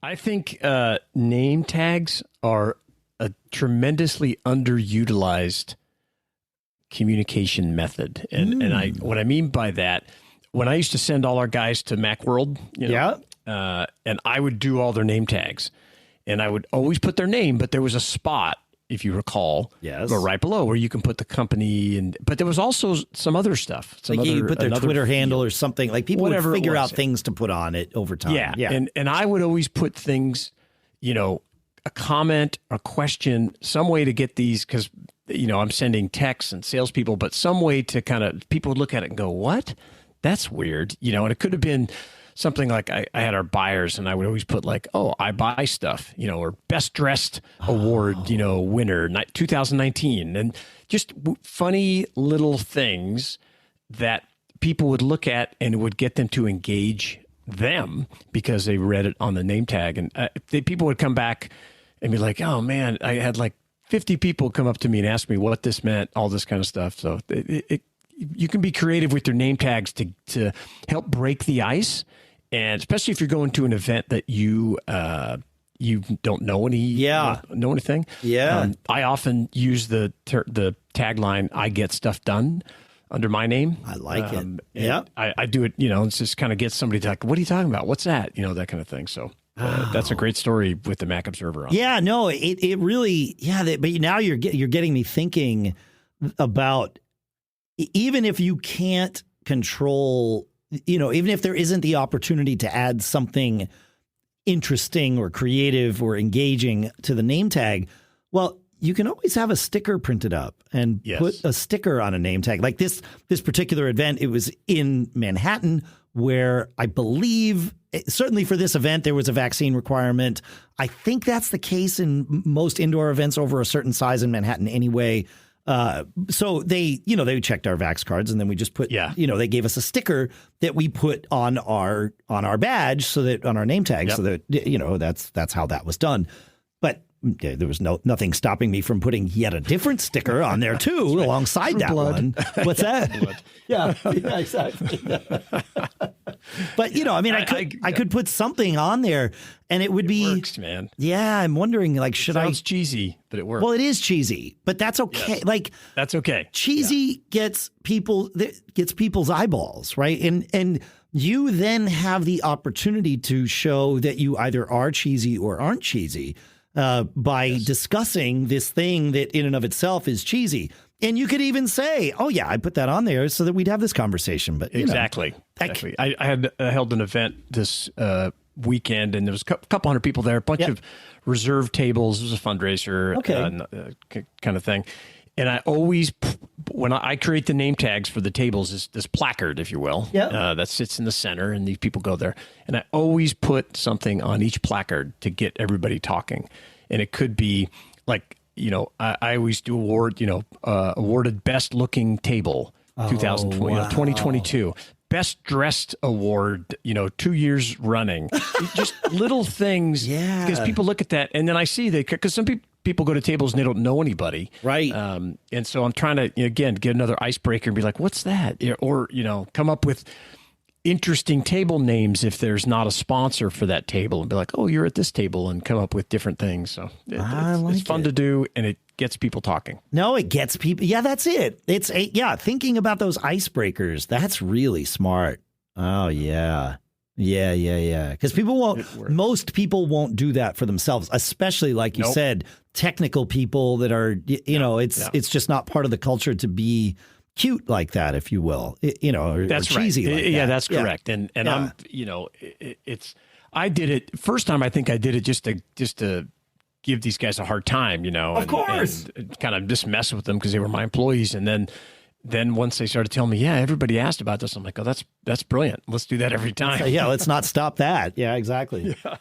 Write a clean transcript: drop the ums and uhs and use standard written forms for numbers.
I think name tags are a tremendously underutilized communication method. And what I mean by that, when I used to send all our guys to Macworld, and I would do all their name tags, and I would always put their name, but there was a spot, if you recall, right below where you can put the company, but there was also some other stuff. You put their Twitter handle or something. Like people would figure out things to put on it over time. Yeah. And I would always put things, a comment, a question, some way to get these, because I'm sending texts and salespeople, but some way to kind of, people would look at it and go, what? That's weird. And it could have been something like I had our buyers, and I would always put like, oh, I buy stuff, or best dressed award, winner 2019. And just funny little things that people would look at and it would get them to engage them because they read it on the name tag. And people would come back and be like, oh man, I had like 50 people come up to me and ask me what this meant, all this kind of stuff. So you can be creative with your name tags to help break the ice. And especially if you're going to an event that you don't know know anything. Yeah. I often use the tagline, I get stuff done, under my name. I like it. Yeah. I do it, it's just kind of get somebody to like, what are you talking about? What's that? That kind of thing. So that's a great story with the Mac Observer on. Yeah, no, it really, but now you're getting me thinking about, even if you can't control, even if there isn't the opportunity to add something interesting or creative or engaging to the name tag, well, you can always have a sticker printed up and put a sticker on a name tag. Like this particular event, it was in Manhattan, where I believe, certainly for this event, there was a vaccine requirement. I think that's the case in most indoor events over a certain size in Manhattan anyway. So they checked our Vax cards, and then we just put, they gave us a sticker that we put on our badge, so that on our name tag, so that, that's how that was done. But there was nothing stopping me from putting yet a different sticker on there too, alongside True that blood. One. What's that? yeah, exactly. But I could put something on there, and it would be works, man. Yeah, I'm wondering, like, Sounds cheesy, but it works. Well, it is cheesy, but that's okay. Yes. Like, that's okay. Cheesy gets people's eyeballs, right? And you then have the opportunity to show that you either are cheesy or aren't cheesy. By discussing this thing that in and of itself is cheesy. And you could even say, oh, yeah, I put that on there so that we'd have this conversation. But Exactly. I had held an event this weekend, and there was a couple hundred people there, a bunch of reserved tables. It was a fundraiser kind of thing. And I always, when I create the name tags for the tables, this placard, if you will, that sits in the center, and these people go there. And I always put something on each placard to get everybody talking. And it could be like, I always do awarded best looking table, 2022. Best dressed award, 2 years running. Just little things. Yeah. Because people look at that, and then I see that, because some people go to tables and they don't know anybody. Right. And so I'm trying to, again, get another icebreaker and be like, what's that? Or, come up with interesting table names if there's not a sponsor for that table, and be like, oh, you're at this table, and come up with different things. So it's fun to do, and it gets people talking. No, it gets people. Yeah, that's it. It's thinking about those icebreakers. That's really smart. Oh, yeah. Yeah. Because most people won't do that for themselves, especially, like you said, technical people that are, it's just not part of the culture to be cute like that, if you will, or that's cheesy. Right. Like yeah, that. That's correct. And I'm, I did it first time. I think I did it just to give these guys a hard time, of course, and kind of just mess with them because they were my employees. And then once they started telling me, everybody asked about this, I'm like, oh, that's brilliant. Let's do that every time. Let's not stop that. Yeah, exactly. Yeah.